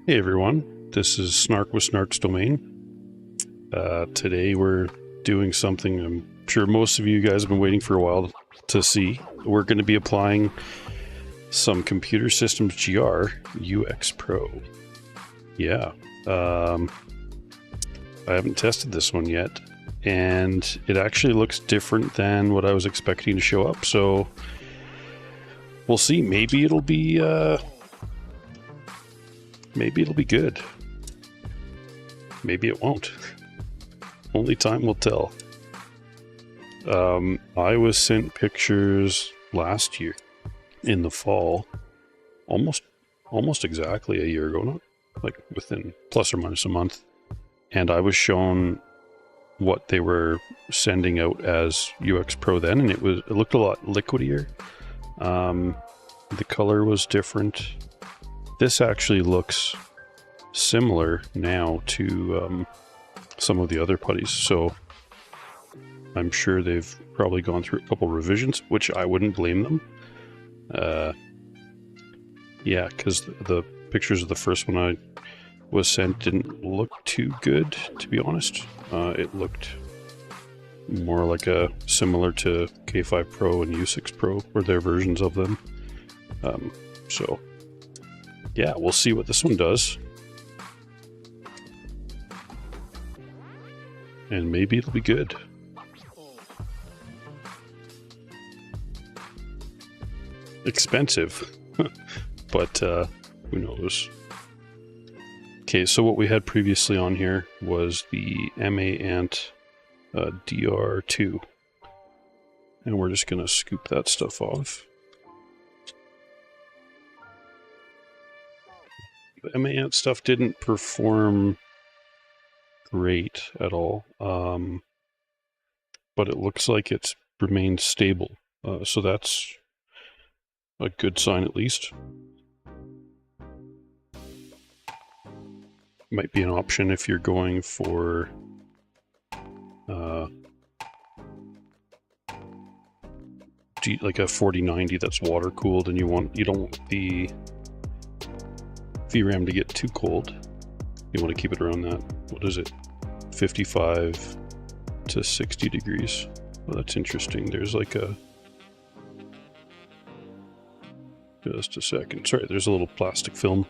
Hey everyone, this is Snark with Snark's Domain. Today we're doing something I'm sure most of you guys have been waiting for a while to see. We're going to be applying some Computer Systems GR UX Pro. Yeah, I haven't tested this one yet, and it actually looks different than what I was expecting to show up, so we'll see. Maybe it'll be good. Maybe it won't. Only time will tell. I was sent pictures last year in the fall, almost exactly a year ago, not like within plus or minus a month, and I was shown what they were sending out as UX Pro then, and it looked a lot liquidier. The color was different. This actually looks similar now to some of the other putties, so I'm sure they've probably gone through a couple revisions, which I wouldn't blame them. Yeah, because the pictures of the first one I was sent didn't look too good, to be honest. It looked more like similar to K5 Pro and U6 Pro, or their versions of them. So yeah, we'll see what this one does. and maybe it'll be good. Expensive, but who knows. Okay, so what we had previously on here was the MA Ant DR2, and we're just going to scoop that stuff off. The MA Ant stuff didn't perform great at all, but it looks like it's remained stable, so that's a good sign at least. Might be an option if you're going for like a 4090 that's water cooled, and you don't want the VRAM to get too cold. You want to keep it around that, what is it, 55 to 60 degrees. Well, that's interesting. There's like a, just a second, sorry, there's a little plastic film.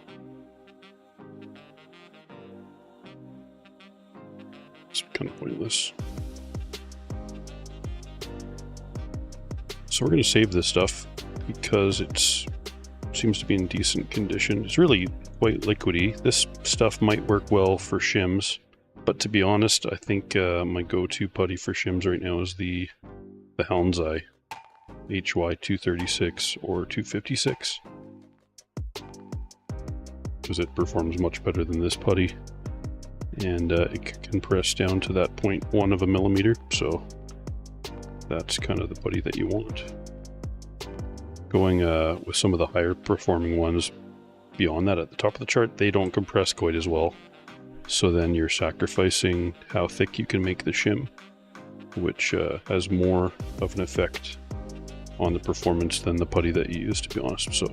It's kind of pointless. So we're going to save this stuff because it seems to be in decent condition. It's really quite liquidy. This stuff might work well for shims, but to be honest, I think my go-to putty for shims right now is the Helmseye HY236 or 256, because it performs much better than this putty, and it can compress down to that 0.1 of a millimeter, so that's kind of the putty that you want. Going with some of the higher performing ones beyond that at the top of the chart, they don't compress quite as well, so then you're sacrificing how thick you can make the shim, which has more of an effect on the performance than the putty that you use, to be honest. So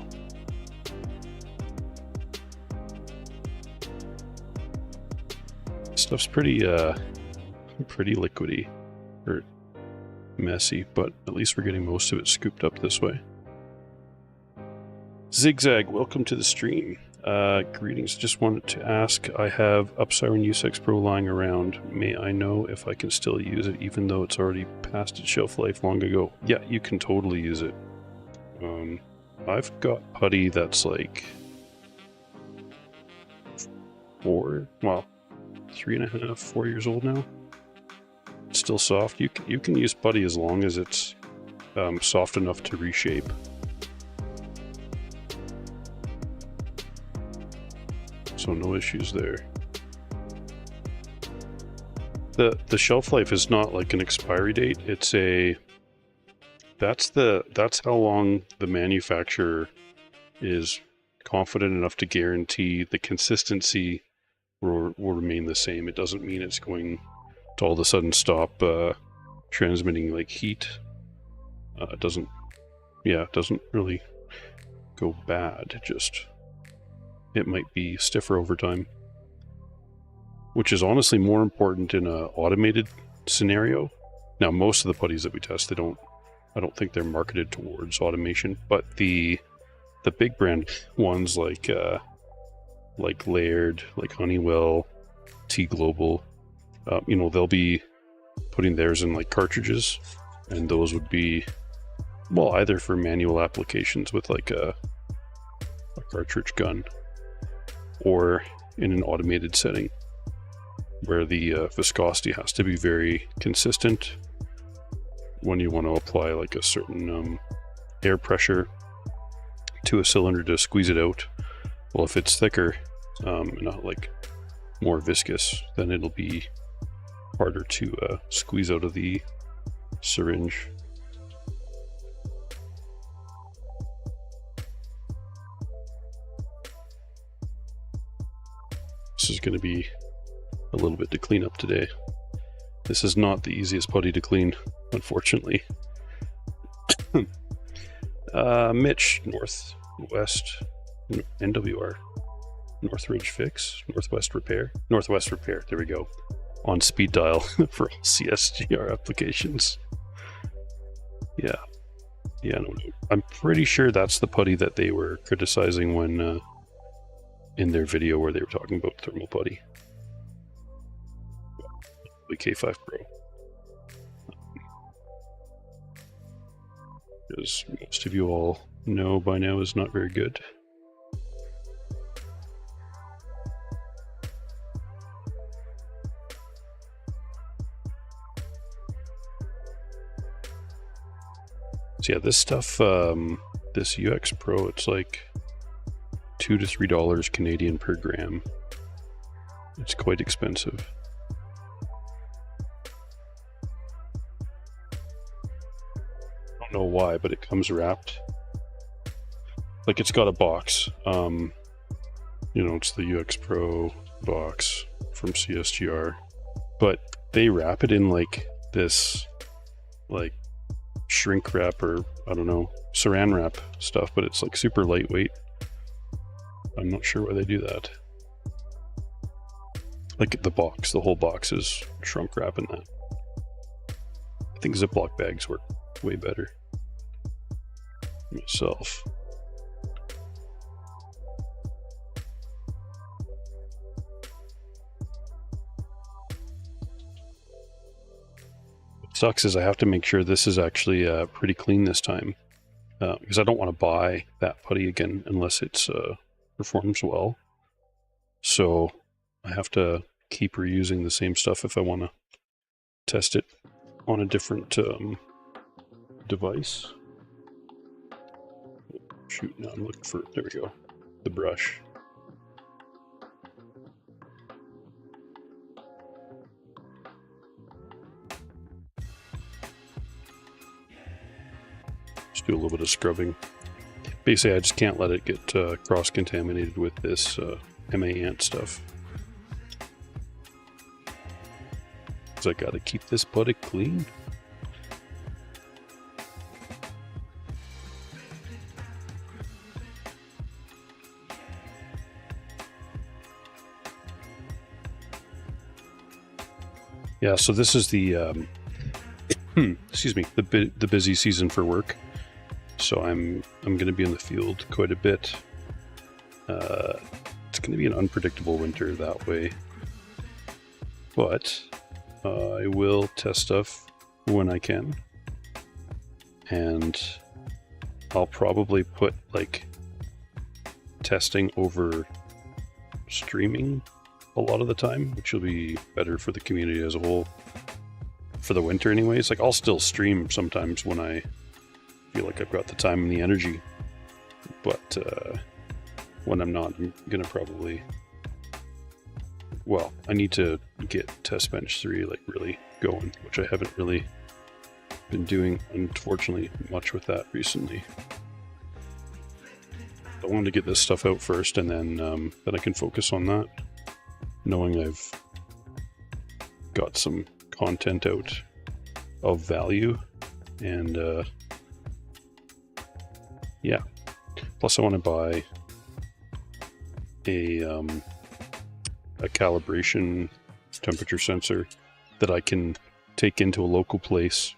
stuff's pretty liquidy or messy, but at least we're getting most of it scooped up this way. Zigzag, welcome to the stream. Greetings. Just wanted to ask, I have Upsiren UX Pro lying around. May I know if I can still use it even though it's already past its shelf life long ago? Yeah, you can totally use it. I've got putty that's like 3.5, 4 years old now. It's still soft. You can use putty as long as it's soft enough to reshape. So no issues there. The shelf life is not like an expiry date. It's that's how long the manufacturer is confident enough to guarantee the consistency will remain the same. It doesn't mean it's going to all of a sudden stop transmitting like heat. It doesn't really go bad. It might be stiffer over time, which is honestly more important in an automated scenario. Now, most of the putties that we test, I don't think they're marketed towards automation, but the big brand ones like Laird, like Honeywell, T Global, they'll be putting theirs in like cartridges, and those would be, well, either for manual applications with like a cartridge gun, or in an automated setting where the viscosity has to be very consistent when you want to apply like a certain air pressure to a cylinder to squeeze it out. Well, if it's thicker and not like more viscous, then it'll be harder to squeeze out of the syringe. This is going to be a little bit to clean up today. This is not the easiest putty to clean, unfortunately. Mitch, Northwest, NWR, Northridge Fix, Northwest Repair, there we go. On speed dial for all CSGR applications. Yeah, no. I'm pretty sure that's the putty that they were criticizing when in their video where they were talking about thermal putty. probably K5 Pro. As most of you all know by now, is not very good. So yeah, this stuff, this UX Pro, it's like $2 to $3 Canadian per gram. It's quite expensive. I don't know why, but it comes wrapped. Like, it's got a box. It's the UX Pro box from CSGR. But they wrap it in like this, like, shrink wrap, or I don't know, saran wrap stuff, but it's like super lightweight. I'm not sure why they do that. Like the whole box is shrunk wrap in that. I think Ziploc bags work way better myself. What sucks is I have to make sure this is actually pretty clean this time, because I don't want to buy that putty again unless it's performs well. So I have to keep reusing the same stuff if I want to test it on a different device. Shoot, now I'm looking for, there we go, the brush. Just do a little bit of scrubbing. Basically, I just can't let it get cross-contaminated with this MA ant stuff. Because I gotta keep this putty clean. Yeah, so this is the excuse me, the busy season for work. So I'm going to be in the field quite a bit. It's going to be an unpredictable winter that way, but I will test stuff when I can, and I'll probably put like testing over streaming a lot of the time, which will be better for the community as a whole for the winter anyways. Like, I'll still stream sometimes when I feel like I've got the time and the energy, but when I'm not, I'm gonna probably, well, I need to get Test Bench 3 like really going, which I haven't really been doing, unfortunately, much with that recently. I wanted to get this stuff out first, and then I can focus on that, knowing I've got some content out of value. And yeah, plus I want to buy a calibration temperature sensor that I can take into a local place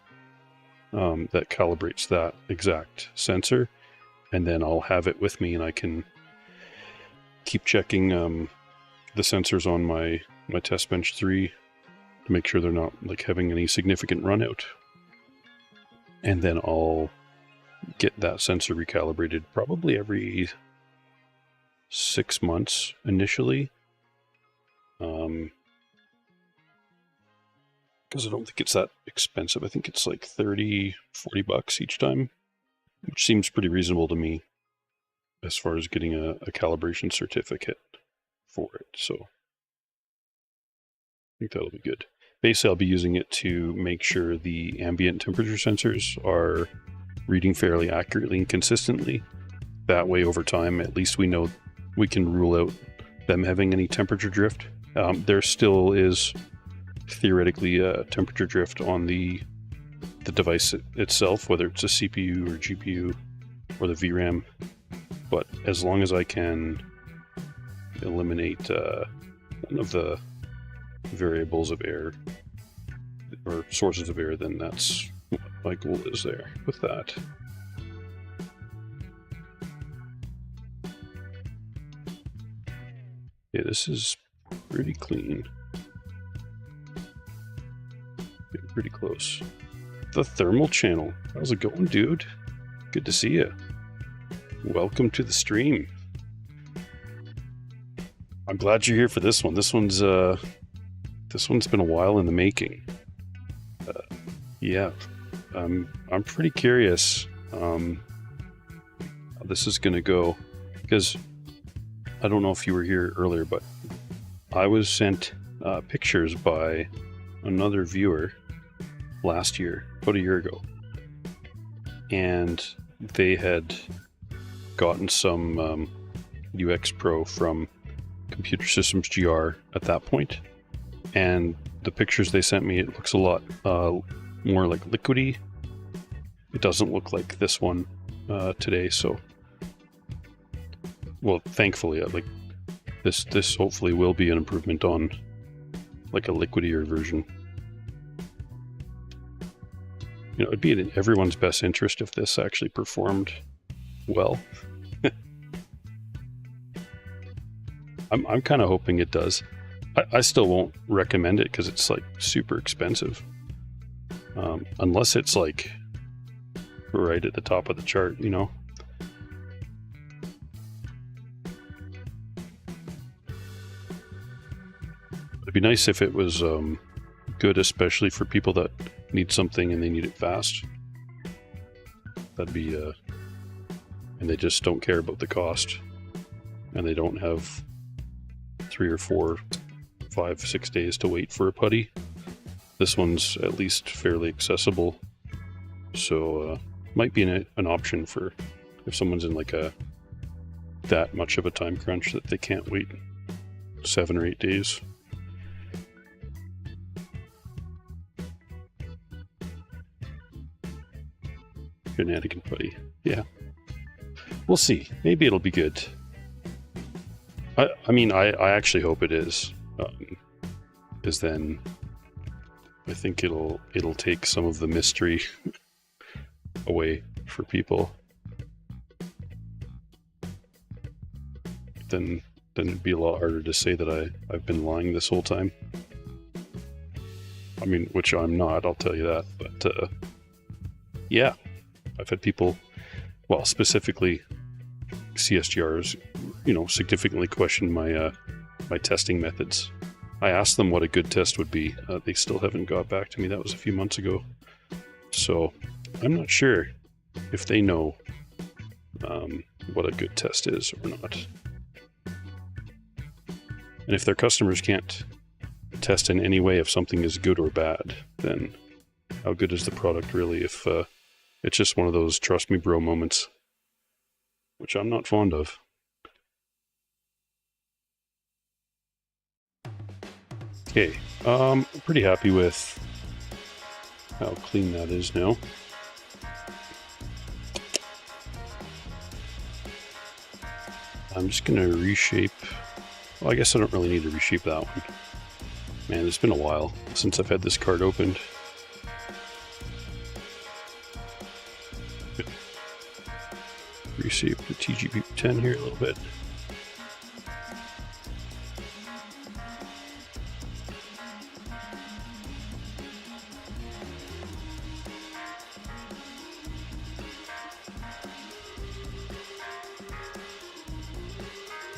that calibrates that exact sensor, and then I'll have it with me, and I can keep checking the sensors on my Test Bench 3 to make sure they're not like having any significant run out. And then I'll get that sensor recalibrated probably every 6 months initially. Because I don't think it's that expensive. I think it's like $30-40 each time, which seems pretty reasonable to me as far as getting a calibration certificate for it. So I think that'll be good. Basically, I'll be using it to make sure the ambient temperature sensors are reading fairly accurately and consistently. That way, over time, at least we know we can rule out them having any temperature drift. There still is theoretically temperature drift on the device itself, whether it's a CPU or GPU or the VRAM. But as long as I can eliminate one of the variables of error or sources of error, then that's what my goal is there with that. Yeah, this is pretty clean. pretty close. The thermal channel. How's it going, dude? Good to see you. Welcome to the stream. I'm glad you're here for this one. This one's been a while in the making. Yeah, I'm pretty curious how this is gonna go, because I don't know if you were here earlier, but I was sent pictures by another viewer last year, about a year ago, and they had gotten some UX Pro from Computer Systems GR at that point, and the pictures they sent me, it looks a lot more like liquidy. It doesn't look like this one today, so well, thankfully, like this hopefully will be an improvement on like a liquidier version. You know, it'd be in everyone's best interest if this actually performed well. I'm kind of hoping it does. I still won't recommend it because it's like super expensive. Unless it's like right at the top of the chart, you know. It'd be nice if it was good, especially for people that need something and they need it fast. That'd be and they just don't care about the cost, and they don't have 3 or 4, 5, 6 days to wait for a putty. This one's at least fairly accessible, so might be an option for if someone's in like that much of a time crunch that they can't wait 7 or 8 days. Shenanigan putty, yeah. We'll see. Maybe it'll be good. I mean, I actually hope it is, because then I think it'll take some of the mystery away for people. Then it'd be a lot harder to say that I've been lying this whole time. I mean, which I'm not, I'll tell you that. But yeah, I've had people, well, specifically CSGRs, you know, significantly question my my testing methods. I asked them what a good test would be. They still haven't got back to me. That was a few months ago. So I'm not sure if they know what a good test is or not. And if their customers can't test in any way if something is good or bad, then how good is the product really if it's just one of those trust me bro moments, which I'm not fond of. Okay, I'm pretty happy with how clean that is now. I'm just gonna reshape. Well, I guess I don't really need to reshape that one. Man, it's been a while since I've had this card opened. Reshape the TGP10 here a little bit.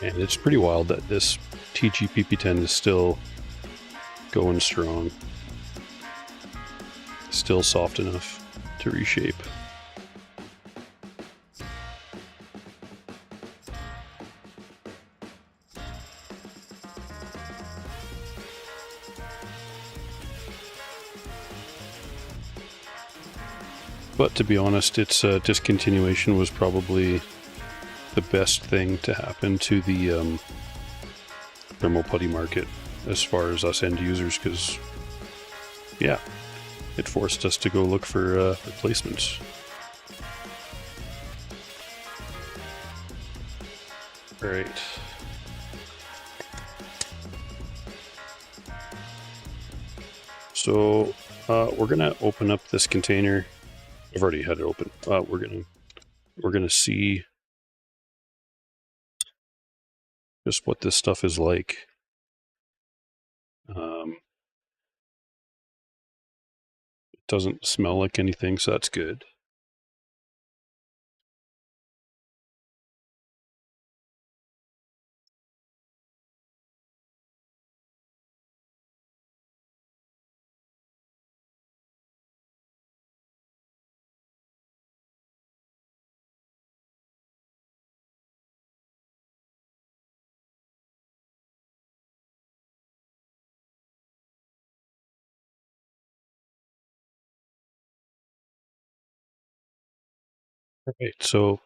And it's pretty wild that this TGPP10 is still going strong. Still soft enough to reshape. But to be honest, its discontinuation was probably the best thing to happen to the thermal putty market as far as us end users, because yeah, it forced us to go look for replacements. All right. So we're gonna open up this container. I've already had it open. We're gonna see just what this stuff is like. Doesn't smell like anything, so that's good. Right, so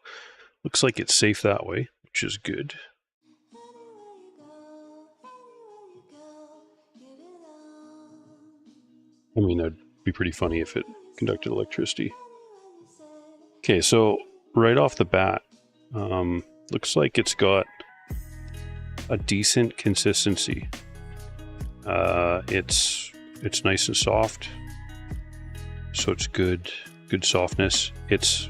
looks like it's safe that way, which is good. I mean, it'd be pretty funny if it conducted electricity. Okay, so right off the bat, looks like it's got a decent consistency. It's nice and soft, so it's good softness. It's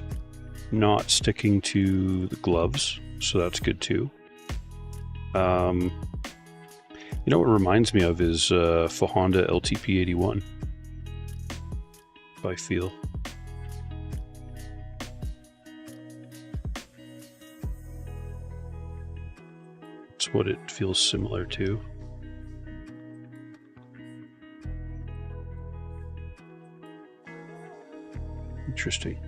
not sticking to the gloves, so that's good too. You know what it reminds me of is Fahonda LTP81. I feel. That's what it feels similar to. Interesting.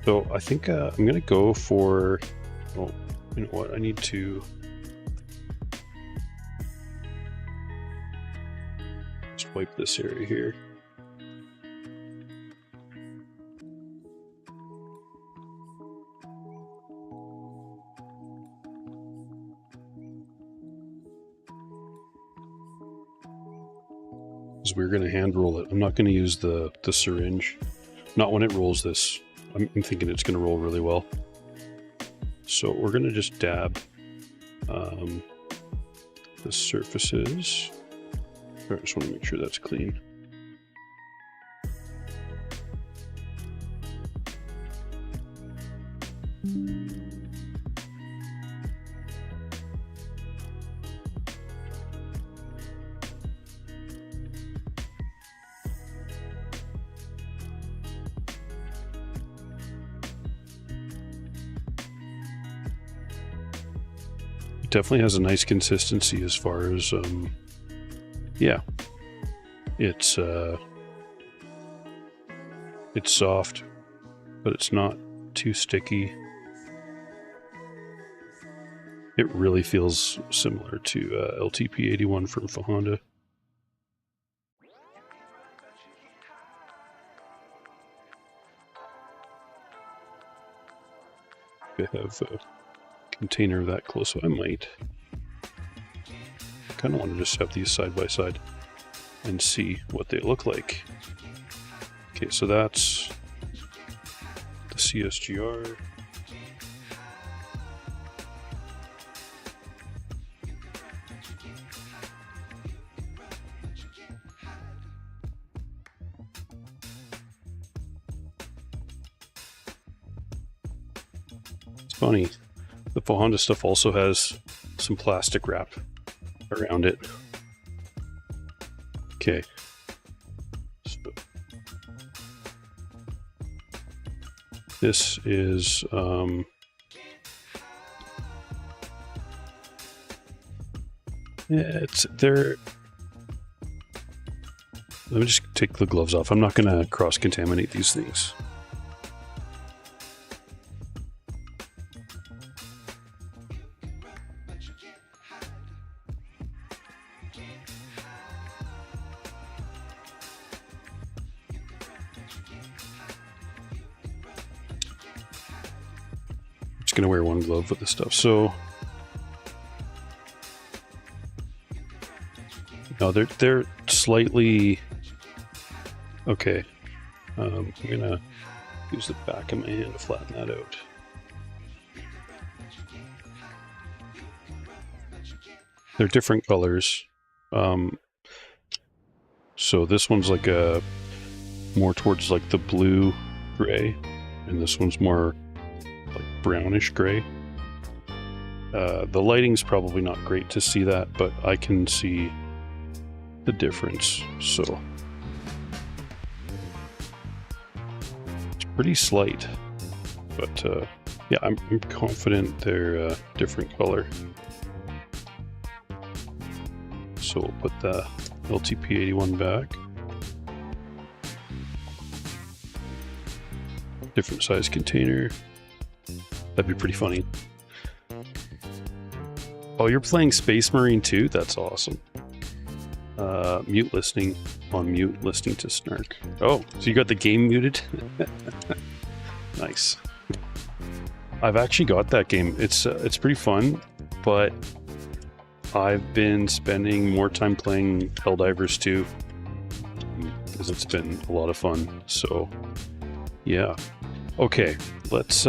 So I think I'm going to go for, oh, you know what, I need to just wipe this area here. Because we're going to hand roll it. I'm not going to use the syringe. Not when it rolls this. I'm thinking it's going to roll really well. So we're going to just dab the surfaces. I just want to make sure that's clean. Definitely has a nice consistency as far as yeah, it's soft, but it's not too sticky. It really feels similar to LTP81 from Fahonda. I have a container that close, so I might kind of want to just have these side by side and see what they look like. Okay, so that's the CSGR. It's funny, the Fahonda stuff also has some plastic wrap around it. Okay. So this is yeah, it's there. Let me just take the gloves off. I'm not going to cross-contaminate these things. Going to wear one glove with this stuff, so no, they're slightly okay. I'm gonna use the back of my hand to flatten that out. They're different colors, so this one's like a more towards like the blue gray, and this one's more like brownish gray. The lighting's probably not great to see that, but I can see the difference. So it's pretty slight, but yeah, I'm confident they're a different color. So we'll put the LTP81 back. Different size container. That'd be pretty funny. Oh, you're playing Space Marine too? That's awesome. Mute listening on mute, listening to Snark. Oh, so you got the game muted? Nice. I've actually got that game. It's pretty fun, but I've been spending more time playing Helldivers 2 because it's been a lot of fun. So, yeah. Okay, let's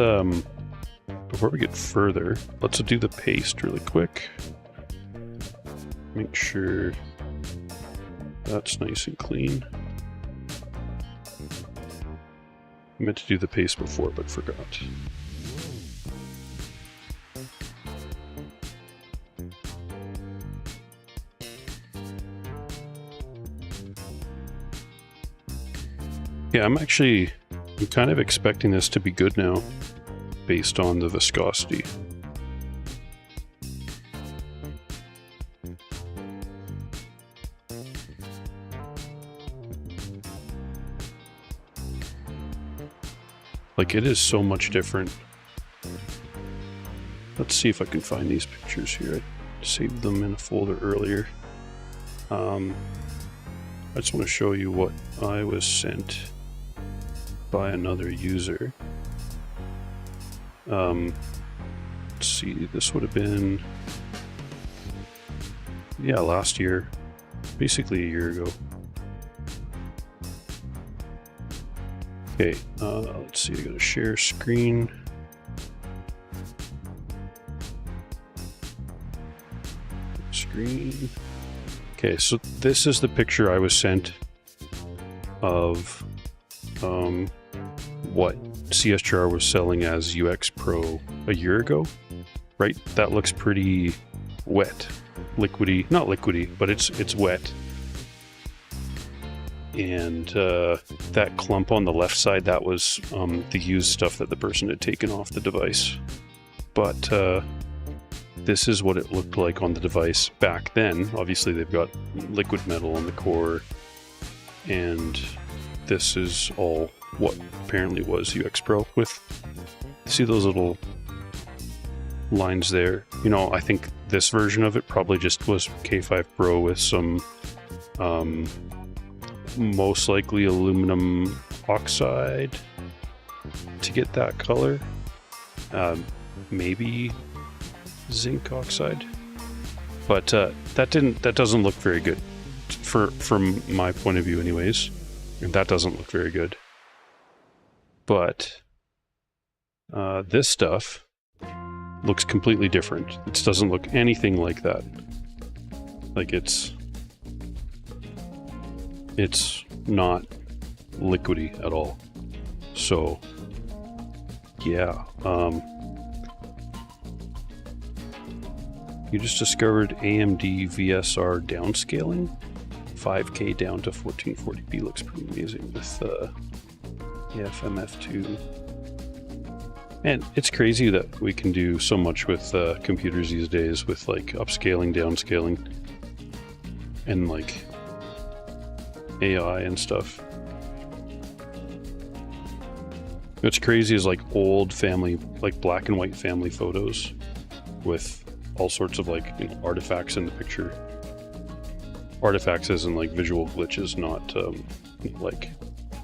before we get further, let's do the paste really quick. Make sure that's nice and clean. I meant to do the paste before, but forgot. Yeah, I'm kind of expecting this to be good now, based on the viscosity. Like, it is so much different. Let's see if I can find these pictures here. I saved them in a folder earlier. I just want to show you what I was sent by another user. Let's see, this would have been, yeah, last year, basically a year ago. Okay, let's see, I gotta share screen. Screen. Okay, so this is the picture I was sent of what CSGR was selling as UX Pro a year ago, right? That looks pretty wet, liquidy, not liquidy, but it's wet. And that clump on the left side, that was the used stuff that the person had taken off the device. But this is what it looked like on the device back then. Obviously, they've got liquid metal on the core, and this is all what apparently was UX Pro. With, see those little lines there? You know, I think this version of it probably just was K5 Pro with some most likely aluminum oxide to get that color. Maybe zinc oxide, but that doesn't look very good from my point of view, anyways. And that doesn't look very good. But this stuff looks completely different. It doesn't look anything like that. Like it's not liquidy at all. So yeah, you just discovered AMD VSR downscaling. 5K down to 1440p looks pretty amazing with FMF2. And it's crazy that we can do so much with computers these days with like upscaling, downscaling, and like AI and stuff. What's crazy is like old family, like black and white family photos with all sorts of like, you know, artifacts in the picture. Artifacts as in like visual glitches, not like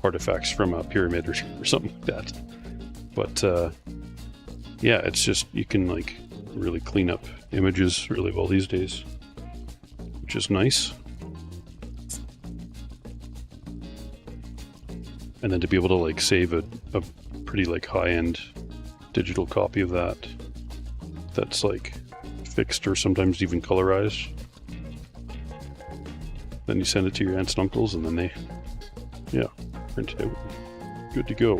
artifacts from a pyramid or something like that. But yeah, it's just, you can like really clean up images really well these days, which is nice. And then to be able to like save a pretty like high-end digital copy of that that's like fixed or sometimes even colorized. Then you send it to your aunts and uncles, and then they, yeah, print it out. Good to go.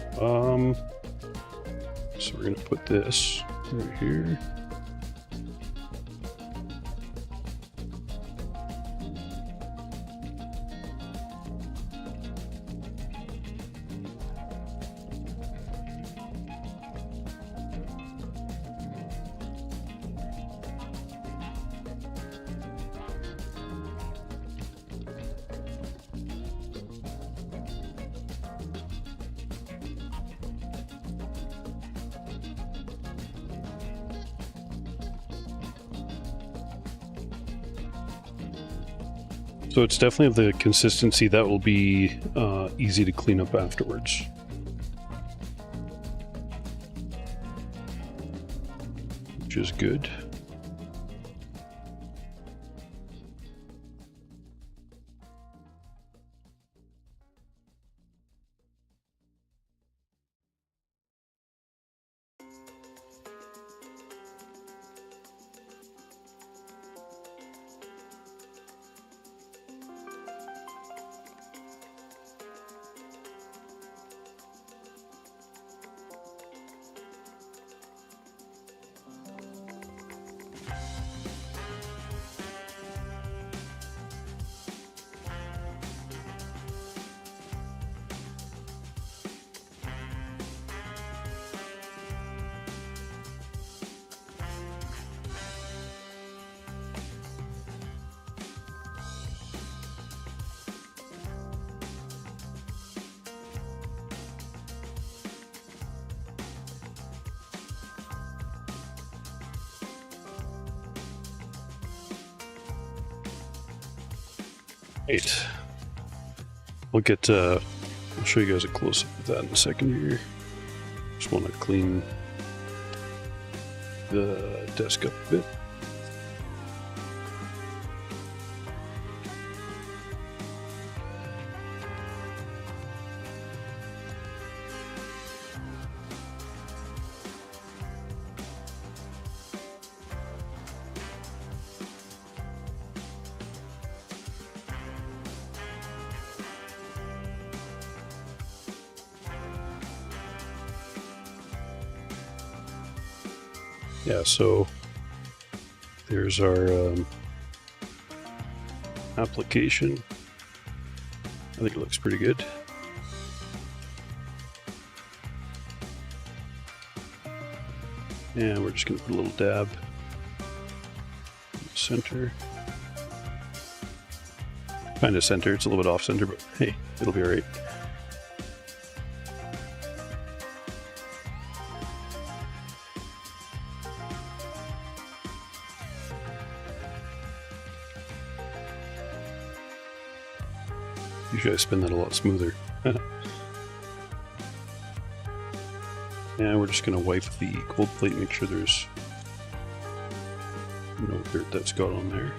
So we're gonna put this right here. So it's definitely of the consistency that will be easy to clean up afterwards. Which is good. Right. We'll get, I'll show you guys a close-up of that in a second here. Just want to clean the desk up a bit. Yeah, so there's our application. I think it looks pretty good. And we're just going to put a little dab in the center. Kind of center, it's a little bit off center, but hey, it'll be alright. Usually I spin that a lot smoother. And we're just going to wipe the cold plate, make sure there's no dirt that's got on there.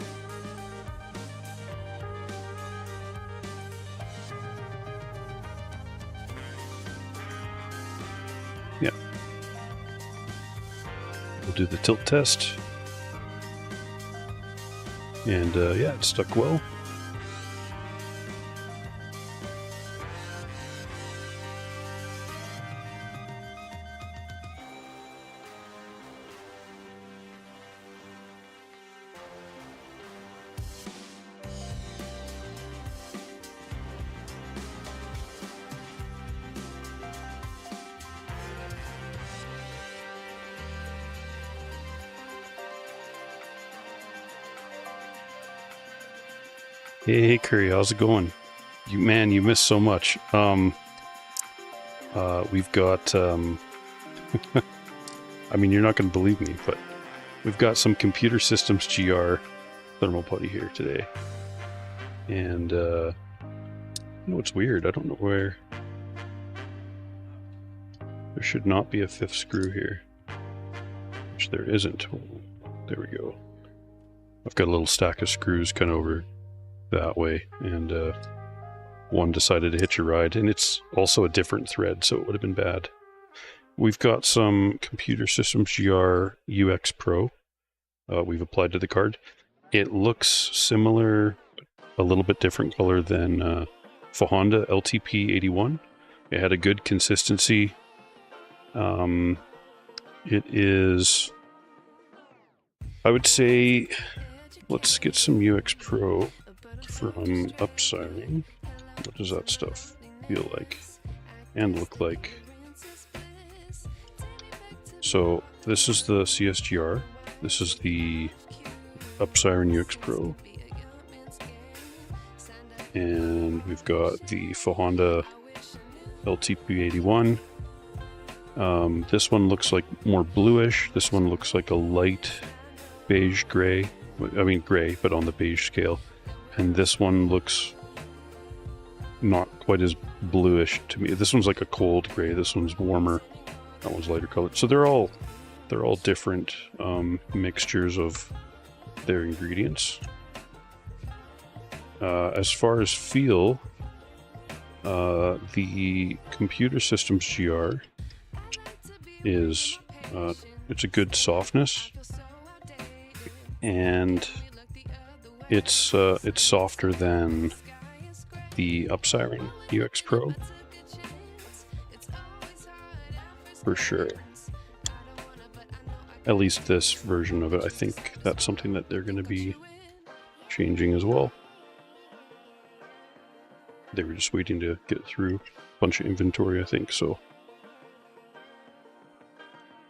Yeah. We'll do the tilt test. And yeah, it stuck well. Hey Curry, how's it going? You missed so much. We've got I mean, you're not going to believe me, but we've got some Computer Systems GR thermal putty here today. And you know what's weird? I don't know where. There should not be a fifth screw here, which there isn't. There we go. I've got a little stack of screws kind of over that way, and one decided to hitch a ride, and it's also a different thread, so it would have been bad. We've got some Computer Systems GR UX Pro we've applied to the card. It looks similar, a little bit different color than Honda LTP81. It had a good consistency. It is, I would say, let's get some UX Pro from Upsiring. What does that stuff feel like and look like? So this is the CSGR. This is the Upsiring UX Pro. And we've got the Honda LTP81. This one looks like more bluish. This one looks like a light beige gray. I mean gray, but on the beige scale. and this one looks not quite as bluish to me. This one's like a cold gray. This one's warmer. That one's lighter colored. So they're all different mixtures of their ingredients. As far as feel, the Computer Systems GR is it's a good softness, and it's softer than the Upsiren UX Pro for sure. At least this version of it. I think that's something that they're going to be changing as well. They were just waiting to get through a bunch of inventory, I think, so.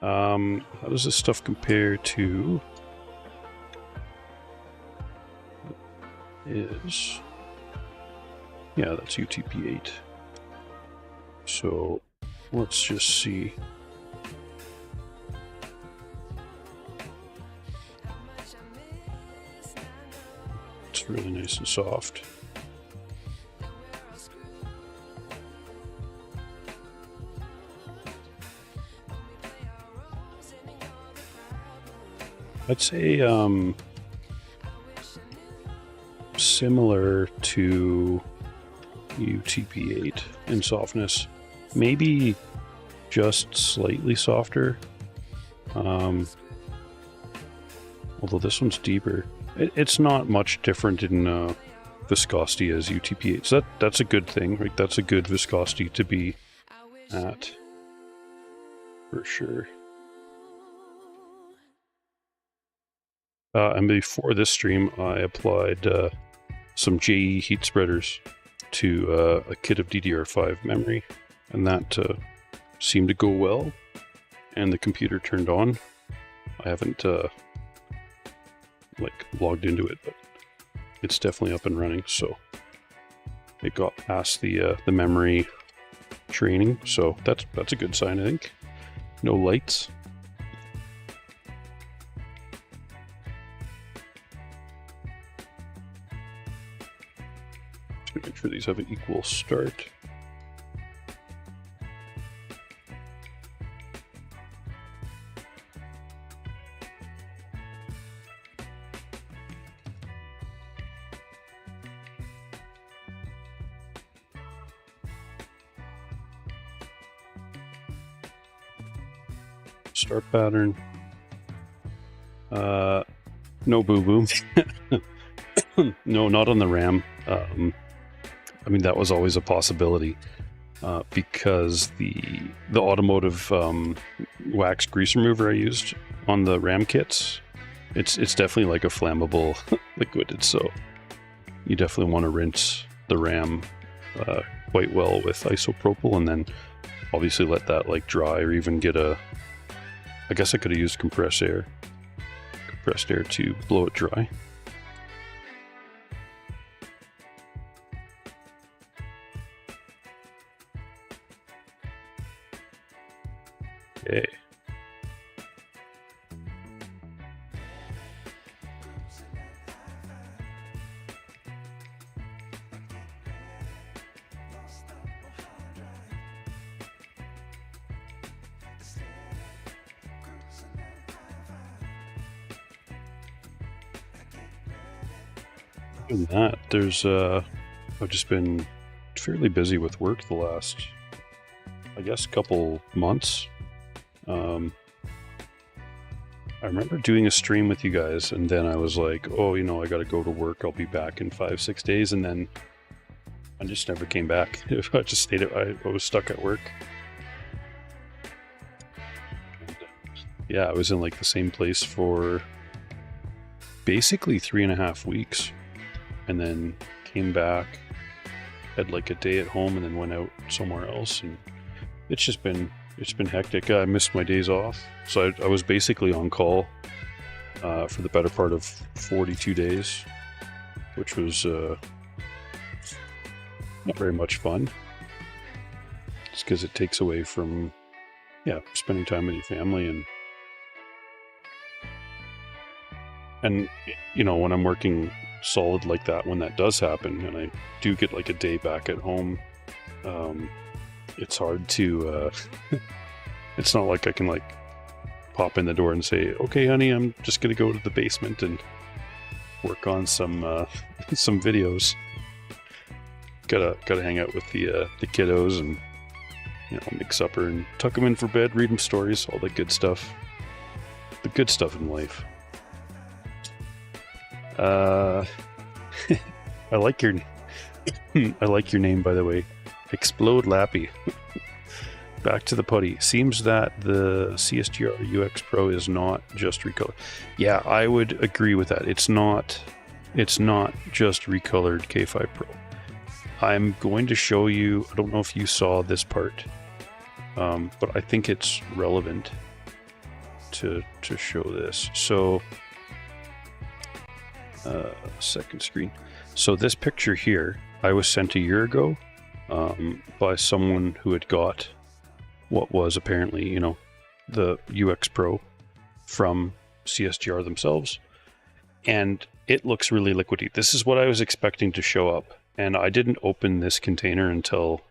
How does this stuff compare to... is... yeah, that's UTP-8. So, let's just see. It's really nice and soft. I'd say similar to UTP-8 in softness, maybe just slightly softer. Although this one's deeper. It's not much different in viscosity as UTP-8, so that's a good thing. Right? That's a good viscosity to be at, for sure. And before this stream, I applied some JE heat spreaders to a kit of DDR5 memory, and that seemed to go well, and the computer turned on. I haven't like logged into it, but it's definitely up and running, so it got past the memory training, so that's a good sign, I think. No lights. Make sure these have an equal start. Start pattern. No boo-boo. No, not on the RAM. I mean, that was always a possibility because the automotive wax grease remover I used on the RAM kits, it's definitely like a flammable liquid, so you definitely want to rinse the RAM quite well with isopropyl, and then obviously let that like dry, or even get a, I guess I could have used compressed air to blow it dry. Okay. Other than that, there's I've just been fairly busy with work the last, I guess, couple months. I remember doing a stream with you guys, and then I was like, oh, you know, I gotta go to work, I'll be back in 5-6 days, and then I just never came back. I just stayed I was stuck at work. And, yeah, I was in like the same place for basically 3.5 weeks, and then came back, had like a day at home, and then went out somewhere else, and it's been hectic. I missed my days off, so I was basically on call for the better part of 42 days, which was not very much fun. Just because it takes away from, yeah, spending time with your family, and you know, when I'm working solid like that when that does happen, and I do get like a day back at home. It's hard to, it's not like I can like pop in the door and say, okay, honey, I'm just going to go to the basement and work on some videos. Gotta hang out with the kiddos and, you know, make supper and tuck them in for bed, read them stories, all the good stuff. The good stuff in life. I like your name, by the way. Explode Lappy. Back to the putty. Seems that the CSGR UX Pro is not just recolor. Yeah, I would agree with that. It's not just recolored K5 Pro. I'm going to show you, I don't know if you saw this part, but I think it's relevant to show this. So, second screen. So this picture here, I was sent a year ago by someone who had got what was apparently, you know, the UX Pro from CSGR themselves, and it looks really liquidy. This is what I was expecting to show up, and I didn't open this container until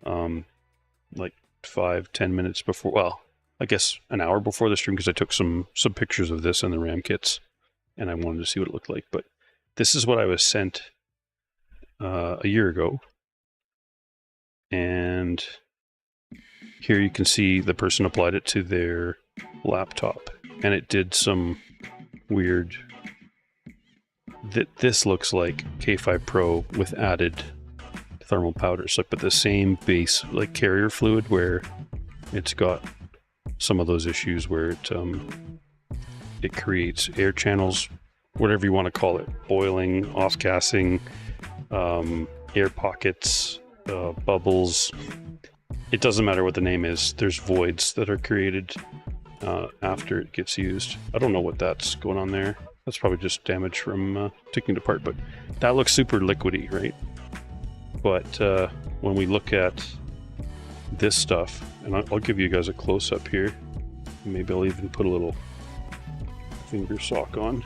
like 5-10 minutes before, well, I guess an hour before the stream, because I took some pictures of this and the RAM kits, and I wanted to see what it looked like. But this is what I was sent a year ago, and here you can see the person applied it to their laptop, and it did some weird... This looks like K5 Pro with added thermal powders, like, but the same base, like carrier fluid, where it's got some of those issues where it creates air channels, whatever you want to call it, boiling, off-gassing, air pockets, bubbles. It doesn't matter what the name is. There's voids that are created after it gets used. I don't know what that's going on there. That's probably just damage from taking it apart, but that looks super liquidy, right? But when we look at this stuff, and I'll give you guys a close-up here. Maybe I'll even put a little finger sock on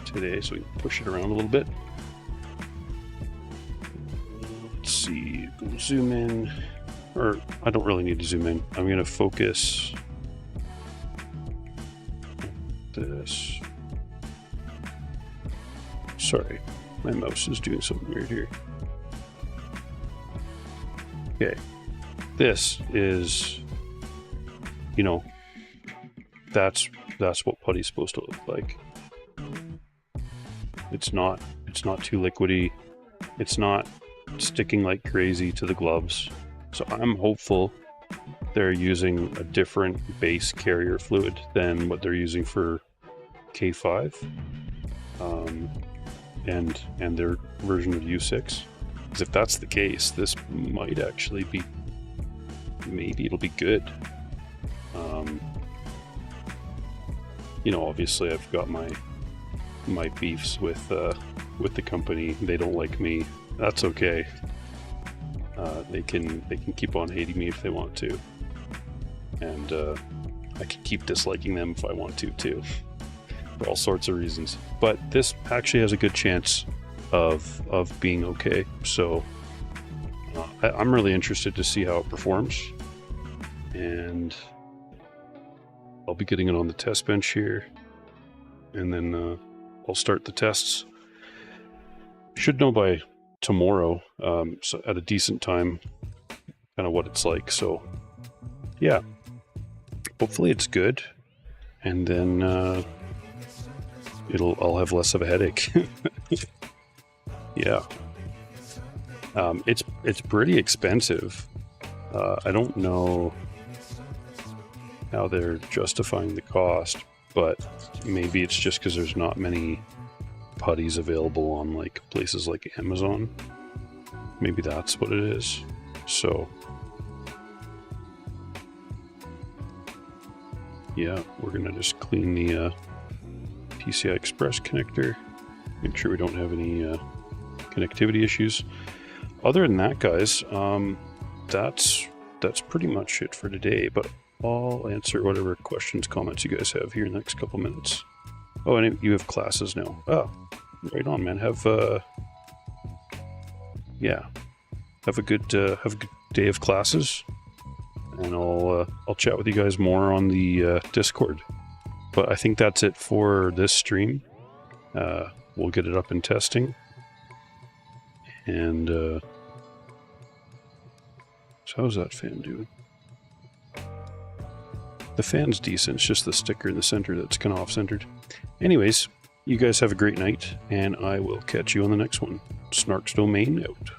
today so we can push it around a little bit. Let's see, go zoom in, or I don't really need to zoom in. I'm going to focus this. Sorry, my mouse is doing something weird here. Okay, this is, you know, that's what putty's supposed to look like. It's not too liquidy. It's not sticking like crazy to the gloves. So I'm hopeful they're using a different base carrier fluid than what they're using for K5 and their version of U6. Because if that's the case, this might actually be, maybe it'll be good. You know, obviously I've got my beefs with the company. They don't like me. That's okay. They can keep on hating me if they want to, and I can keep disliking them if I want to too, for all sorts of reasons. But this actually has a good chance of being okay. So I'm really interested to see how it performs, and I'll be getting it on the test bench here, and then I'll start the tests. Should know by tomorrow, so at a decent time, kind of what it's like. So yeah, hopefully it's good, and then I'll have less of a headache. Yeah, it's pretty expensive. I don't know how they're justifying the cost, but maybe it's just because there's not many putties available on like places like Amazon. Maybe that's what it is. So yeah, we're gonna just clean the PCI Express connector, make sure we don't have any connectivity issues. Other than that, guys, that's pretty much it for today, but I'll answer whatever questions, comments you guys have here in the next couple minutes. Oh, and you have classes now. Oh, Right on, man. Have a good day of classes, and I'll chat with you guys more on the Discord. But I think that's it for this stream. We'll get it up in testing, and so how's that fan doing? The fan's decent. It's just the sticker in the center that's kind of off-centered. Anyways, you guys have a great night, and I will catch you on the next one. Snarks Domain out.